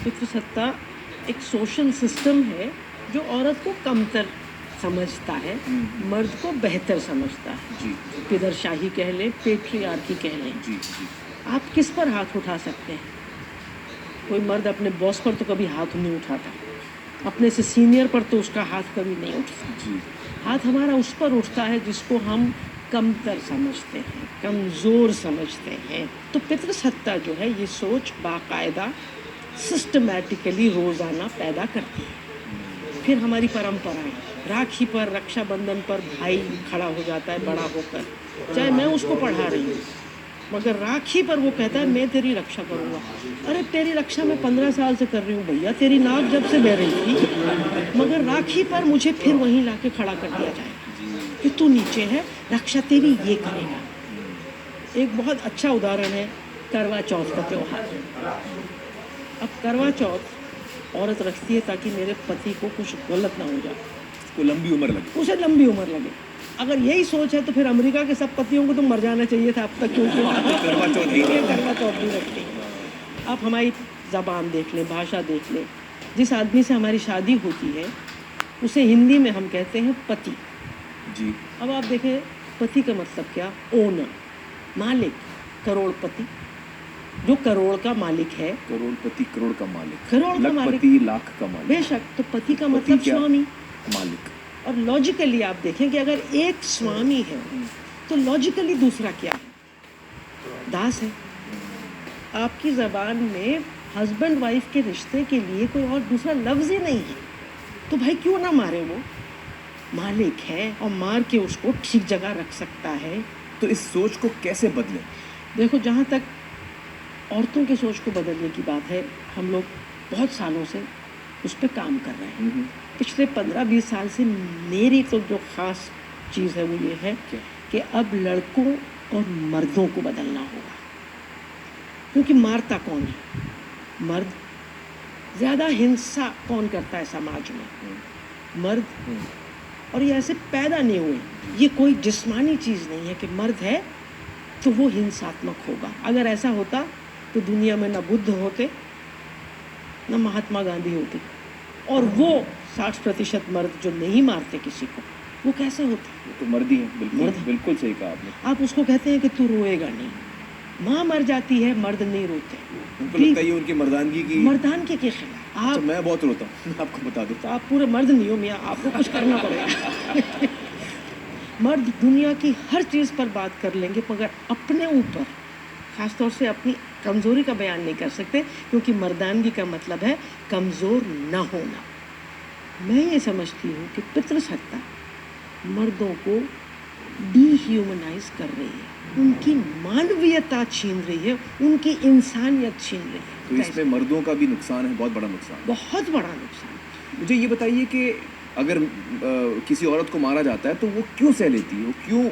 पितृसत्ता एक social system है जो औरत को कमतर समझता है, मर्द को बेहतर समझता है। जी पिदरशाही कह लें, पेट्रियार्की कह लें। जी जी आप किस पर हाथ उठा सकते हैं? कोई मर्द अपने बॉस पर तो कभी हाथ नहीं उठाता, अपने से सीनियर पर तो उसका हाथ कभी नहीं उठता। जी हाथ हमारा उस पर उठता है जिसको हम कमतर समझते हैं, कमज़ोर समझते हैं। तो पितृसत्ता जो है ये सोच बाकायदा सिस्टमैटिकली रोज़ाना पैदा करती है। फिर हमारी परंपराएं, राखी पर, रक्षाबंधन पर भाई खड़ा हो जाता है बड़ा होकर, चाहे मैं उसको पढ़ा रही हूँ, मगर राखी पर वो कहता है मैं तेरी रक्षा करूँगा। अरे तेरी रक्षा मैं 15 साल से कर रही हूँ भैया, तेरी नाक जब से बह रही थी, मगर राखी पर मुझे फिर वहीं लाके खड़ा कर दिया जाएगा कि तू नीचे है, रक्षा तेरी ये करेगा। एक बहुत अच्छा उदाहरण है करवा चौथ का त्यौहार। अब करवा चौथ औरत रखती है ताकि मेरे पति को कुछ गलत ना हो जाए, उसको लंबी उम्र लगी। उसे लंबी उम्र लगे। अगर यही सोच है तो फिर अमेरिका के सब पतियों को तो मर जाना चाहिए था अब तक, क्योंकि करवा चौथ नहीं करवा चौथ नहीं रखती। आप हमारी ज़बान देख लें, भाषा देख लें, जिस आदमी से हमारी शादी होती है उसे हिंदी में हम कहते हैं पति। जी अब आप देखें पति का मतलब क्या? ओनर, मालिक, करोड़पति, जो करोड़ का मालिक है। करोड़पति करोड़ का मालिक, करोड़ का मालिक, लखपति लाख का मालिक। बेशक। तो पति का पति मतलब क्या? स्वामी। मालिक। और लॉजिकली आप देखें कि अगर एक स्वामी है तो लॉजिकली दूसरा क्या है? दास है। आपकी ज़बान में हस्बैंड वाइफ के रिश्ते के लिए कोई और दूसरा लफ्ज़ ही नहीं है, तो भाई क्यों ना मारे? वो मालिक है और मार के उसको ठीक जगह रख सकता है। तो इस सोच को कैसे बदलें? देखो, जहाँ तक औरतों की सोच को बदलने की बात है, हम लोग बहुत सालों से उस पर काम कर रहे हैं। पिछले 15-20 साल से मेरी तो जो ख़ास चीज़ है वो ये है कि अब लड़कों और मर्दों को बदलना होगा। क्योंकि मारता कौन है? मर्द। ज़्यादा हिंसा कौन करता है समाज में? मर्द। और ये ऐसे पैदा नहीं हुए, ये कोई जिस्मानी चीज़ नहीं है कि मर्द है तो वो हिंसात्मक होगा। अगर ऐसा होता तो दुनिया में न बुद्ध होते न महात्मा गांधी होते, और वो 60% मर्द जो नहीं मारते किसी को, वो कैसे होते? वो तो मर्द ही है। बिल्कुल मर्द। बिल्कुल सही कहा आपने। आप उसको कहते हैं कि तू रोएगा नहीं। माँ मर जाती है, मर्द नहीं रोते। उनको लगता है ये उनकी मर्दानगी की। मर्दानगी के खिलाफ आप। अच्छा, मैं बहुत रोता हूँ, आपको बता दूँ। तो आप पूरे मर्द नहीं हो मियाँ, आपको कुछ करना पड़ेगा। मर्द दुनिया की हर चीज़ पर बात कर लेंगे, मगर अपने ऊपर ख़ासतौर से अपनी कमज़ोरी का बयान नहीं कर सकते, क्योंकि मर्दानगी का मतलब है कमज़ोर न होना। मैं ये समझती हूँ कि पितृसत्ता मर्दों को डीह्यूमनाइज कर रही है, उनकी मानवीयता छीन रही है, उनकी इंसानियत छीन रही है। तो इसमें मर्दों का भी नुकसान है, बहुत बड़ा नुकसान। बहुत बड़ा नुकसान। मुझे ये बताइए कि अगर किसी औरत को मारा जाता है तो वो क्यों सह लेती है? वो क्यों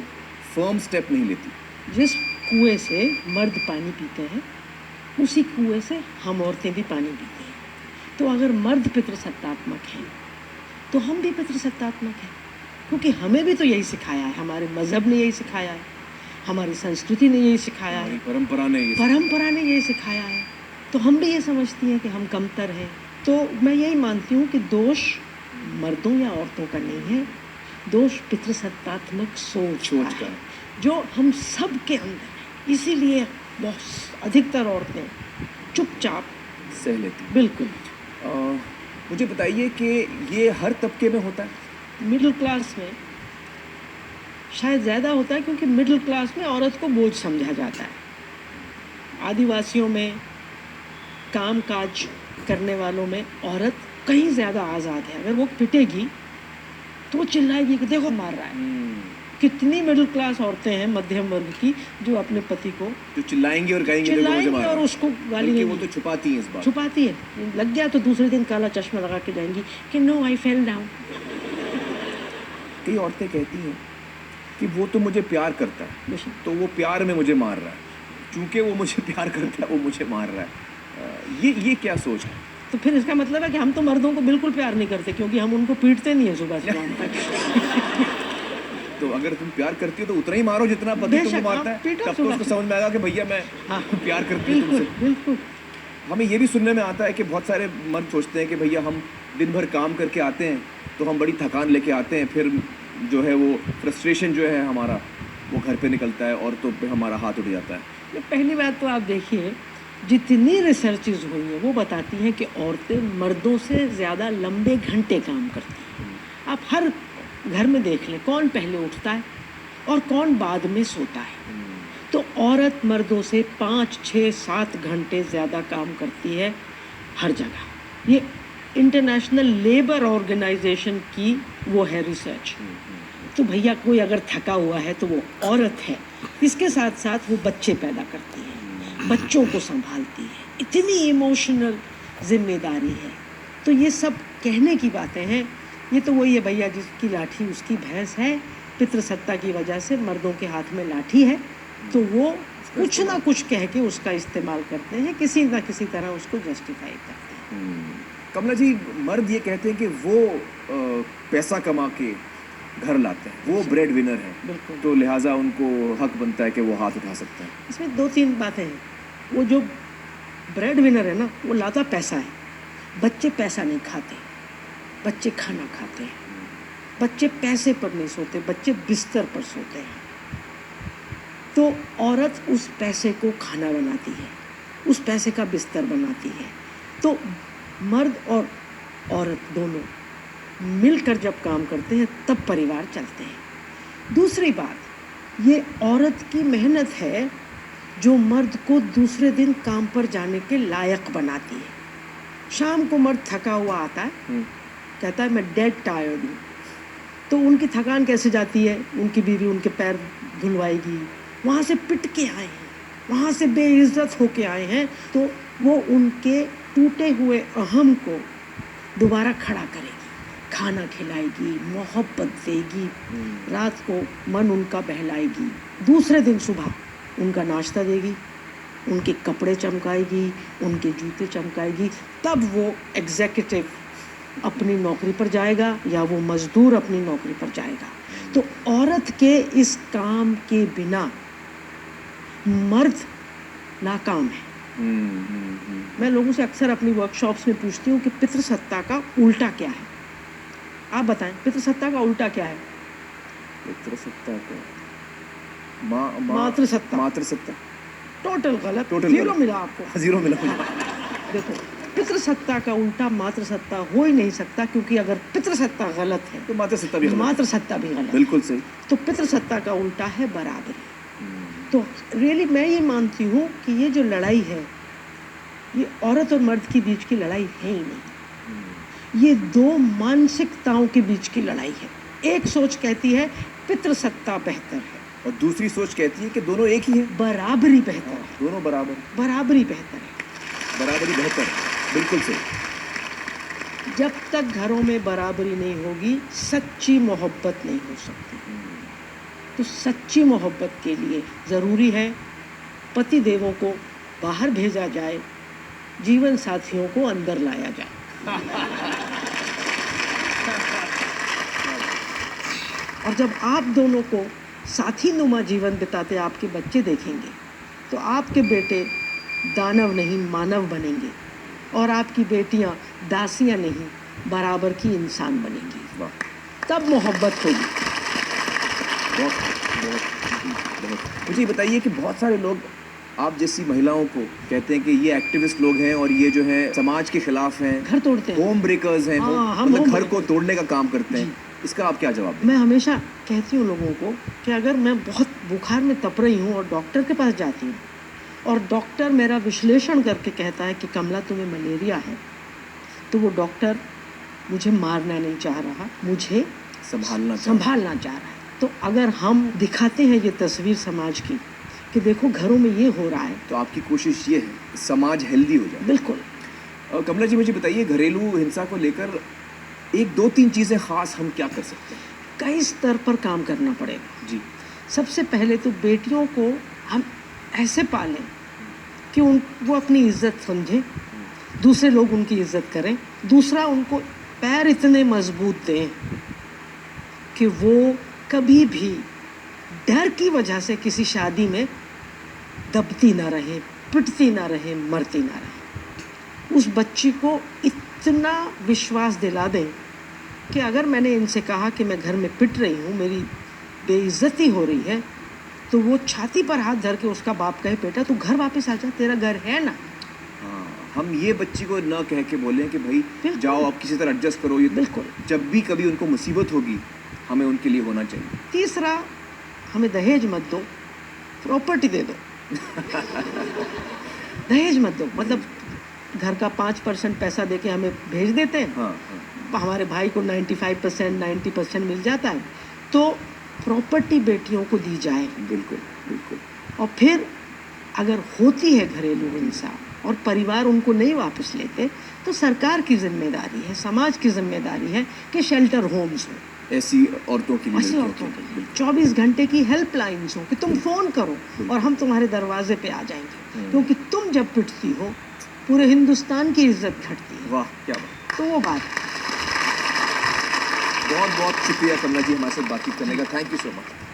फर्म स्टेप नहीं लेती? जिस कुएं से मर्द पानी पीते हैं उसी कुएं से हम औरतें भी पानी पीते हैं। तो अगर मर्द पितृसत्तात्मक हैं तो हम भी पितृसत्तात्मक हैं, क्योंकि हमें भी तो यही सिखाया है, हमारे मज़हब ने यही सिखाया है, हमारी संस्कृति ने यही सिखाया है, परंपरा ने यही सिखाया है। तो हम भी ये समझती हैं कि हम कमतर हैं। तो मैं यही मानती हूँ कि दोष मर्दों या औरतों का नहीं है, दोष पितृसत्तात्मक सोच का है, जो हम सब के अंदर है। इसीलिए बहुत अधिकतर औरतें चुपचाप सह लेती। बिल्कुल। मुझे बताइए कि ये हर तबके में होता है? मिडिल क्लास में शायद ज़्यादा होता है, क्योंकि मिडिल क्लास में औरत को बोझ समझा जाता है। आदिवासियों में, काम काज करने वालों में औरत कहीं ज़्यादा आज़ाद है। अगर वो पिटेगी तो वो चिल्लाएगी कि देखो मार रहा है। कितनी मिडिल क्लास औरतें हैं मध्यम वर्ग की जो अपने पति को जो चिल्लाएंगी और कहेंगी देखो मुझे मार रहा है, और उसको गाली देंगी। वो तो छुपाती हैं इस बात। छुपाती है, लग गया तो दूसरे दिन काला चश्मा लगा के जाएंगी कि नो आई फेल डाउन। कई औरतें कहती हैं कि वो तो मुझे प्यार करता है, तो वो प्यार में मुझे मार रहा है, चूंकि वो मुझे प्यार करता है वो मुझे मार रहा है। ये क्या सोच है? तो फिर इसका मतलब है कि हम तो मर्दों को बिल्कुल प्यार नहीं करते, क्योंकि हम उनको पीटते नहीं है सुबह से शाम तक। तो अगर तुम प्यार करती हो तो उतना ही मारो जितना पति तुमको मारता है, तब तो उसको समझ में आएगा कि भैया मैं प्यार करती हूँ तुमसे। बिल्कुल। हमें ये भी सुनने में आता है कि बहुत सारे मर्द सोचते हैं कि भैया हम दिन भर काम करके आते हैं तो हम बड़ी थकान लेके आते हैं, फिर जो है वो फ्रस्ट्रेशन जो है हमारा वो घर पे निकलता है, औरतों पे हमारा हाथ उठ जाता है। ये पहली बात तो आप देखिए, जितनी रिसर्चेज हुई हैं वो बताती हैं कि औरतें मर्दों से ज़्यादा लंबे घंटे काम करती हैं। आप हर घर में देख लें कौन पहले उठता है और कौन बाद में सोता है। तो औरत मर्दों से 5, 6, 7 घंटे ज़्यादा काम करती है हर जगह। ये इंटरनेशनल लेबर ऑर्गेनाइजेशन की वो है रिसर्च। तो भैया कोई अगर थका हुआ है तो वो औरत है। इसके साथ साथ वो बच्चे पैदा करती है, बच्चों को संभालती है, इतनी इमोशनल जिम्मेदारी है। तो ये सब कहने की बातें हैं। ये तो वही है भैया, जिसकी लाठी उसकी भैंस है। पितृसत्ता की वजह से मर्दों के हाथ में लाठी है तो वो कुछ ना कुछ कह के उसका इस्तेमाल करते हैं, किसी ना किसी तरह उसको जस्टिफाई करते हैं। कमला जी, मर्द ये कहते हैं कि वो पैसा कमा के घर लाते हैं, वो ब्रेड विनर है, बिल्कुल। तो लिहाजा उनको हक बनता है कि वो हाथ उठा सकते हैं। इसमें 2-3 बातें हैं। वो जो ब्रेड विनर है ना, वो लाता पैसा है। बच्चे पैसा नहीं खाते, बच्चे खाना खाते हैं। बच्चे पैसे पर नहीं सोते, बच्चे बिस्तर पर सोते हैं। तो औरत उस पैसे को खाना बनाती है, उस पैसे का बिस्तर बनाती है। तो मर्द और औरत दोनों मिलकर जब काम करते हैं तब परिवार चलते हैं। दूसरी बात, ये औरत की मेहनत है जो मर्द को दूसरे दिन काम पर जाने के लायक बनाती है। शाम को मर्द थका हुआ आता है, कहता है मैं डेड टायर्ड हूँ। तो उनकी थकान कैसे जाती है? उनकी बीवी उनके पैर धुलवाएगी, वहाँ से पिट के आए हैं, वहाँ से बेइज्जत होके आए हैं, तो वो उनके टूटे हुए अहम को दोबारा खड़ा करेगी, खाना खिलाएगी, मोहब्बत देगी, रात को मन उनका बहलाएगी, दूसरे दिन सुबह उनका नाश्ता देगी, उनके कपड़े चमकाएगी, उनके जूते चमकाएगी। तब वो एग्जीक्यूटिव अपनी नौकरी पर जाएगा या वो मजदूर अपनी नौकरी पर जाएगा। तो औरत के इस काम के बिना मर्द नाकाम है। मैं लोगों से अक्सर अपनी वर्कशॉप्स में पूछती हूँ कि पितृसत्ता का उल्टा क्या है? आप बताएं, पितृसत्ता का उल्टा क्या है? पितृसत्ता का मातृसत्ता। मातृसत्ता टोटल गलत, टोटल जीरो गलत। मिला आपको। जीरो मिला। देखो, पितृसत्ता का उल्टा मातृसत्ता हो ही नहीं सकता, क्योंकि अगर पितृसत्ता गलत है तो मातृसत्ता भी गलत। मातृसत्ता भी गलत। बिल्कुल सही। तो पितृसत्ता का उल्टा है बराबरी। तो रियली मैं ये मानती हूँ कि ये जो लड़ाई है, ये औरत और मर्द के बीच की लड़ाई है ही नहीं। ये दो मानसिकताओं के बीच की लड़ाई है। एक सोच कहती है पितृसत्ता बेहतर है और दूसरी सोच कहती है कि दोनों एक ही है, बराबरी बेहतर है। दोनों बराबर, बराबरी बेहतर है। बराबरी बेहतर है। बिल्कुल सही। जब तक घरों में बराबरी नहीं होगी, सच्ची मोहब्बत नहीं हो सकती। तो सच्ची मोहब्बत के लिए ज़रूरी है पति देवों को बाहर भेजा जाए, जीवन साथियों को अंदर लाया जाए। और जब आप दोनों को साथी नुमा जीवन बिताते आपके बच्चे देखेंगे तो आपके बेटे दानव नहीं मानव बनेंगे और आपकी बेटियां दासियां नहीं बराबर की इंसान बनेंगी। वाह, तब मोहब्बत होगी। बहुत। मुझे बताइए कि बहुत सारे लोग आप जैसी महिलाओं को कहते हैं कि ये एक्टिविस्ट लोग हैं और ये जो है समाज के खिलाफ हैं, घर तोड़ते हैं, होम ब्रेकर्स हैं, हाँ, हम मतलब home घर को breakers। तोड़ने का काम करते हैं। इसका आप क्या जवाब दें? मैं हमेशा कहती हूँ लोगों को कि अगर मैं बहुत बुखार में तप रही हूँ और डॉक्टर के पास जाती हूँ और डॉक्टर मेरा विश्लेषण करके कहता है कि कमला तुम्हें मलेरिया है, तो वो डॉक्टर मुझे मारना नहीं चाह रहा, मुझे संभालना चाह रहा है। तो अगर हम दिखाते हैं ये तस्वीर समाज की कि देखो घरों में ये हो रहा है, तो आपकी कोशिश ये है समाज हेल्दी हो जाए। बिल्कुल। कमला जी, मुझे बताइए घरेलू हिंसा को लेकर 1-2-3 चीज़ें खास हम क्या कर सकते हैं? कई स्तर पर काम करना पड़ेगा जी। सबसे पहले तो बेटियों को हम ऐसे पालें कि वो अपनी इज्जत समझें, दूसरे लोग उनकी इज्जत करें। दूसरा, उनको पैर इतने मजबूत दें कि वो कभी भी डर की वजह से किसी शादी में दबती ना रहे, पिटती ना रहे, मरती ना रहे। उस बच्ची को इतना विश्वास दिला दें कि अगर मैंने इनसे कहा कि मैं घर में पिट रही हूँ, मेरी बेइज्जती हो रही है, तो वो छाती पर हाथ धर के उसका बाप कहे बेटा तू घर वापस आ जा, तेरा घर है ना। हाँ, हम ये बच्ची को न कह के बोलें कि भाई बिल्कुल। जाओ आप किसी तरह एडजस्ट करो, ये बिल्कुल। जब भी कभी उनको मुसीबत होगी हमें उनके लिए होना चाहिए। तीसरा, हमें दहेज मत दो, प्रॉपर्टी दे दो। दहेज मत दो, मतलब घर का 5% पैसा दे के हमें भेज देते हैं, हाँ हाँ हमारे भाई को 95% 90% मिल जाता है, तो प्रॉपर्टी बेटियों को दी जाए। बिल्कुल बिल्कुल। और फिर अगर होती है घरेलू हिंसा और परिवार उनको नहीं वापस लेते, तो सरकार की जिम्मेदारी है, समाज की जिम्मेदारी है कि शेल्टर होम्स हो, ऐसी औरतों के लिए, ऐसी लड़कियों औरतों के लिए बिल्कुल। 24 घंटे की हेल्पलाइंस हो कि तुम फ़ोन करो और हम तुम्हारे दरवाजे पे आ जाएंगे, क्योंकि तुम जब पिटती हो पूरे हिंदुस्तान की इज्जत घटती है। वाह क्या बात। तो वो बात। बहुत बहुत शुक्रिया कमला जी हमारे साथ बातचीत करने का, थैंक यू सो मच।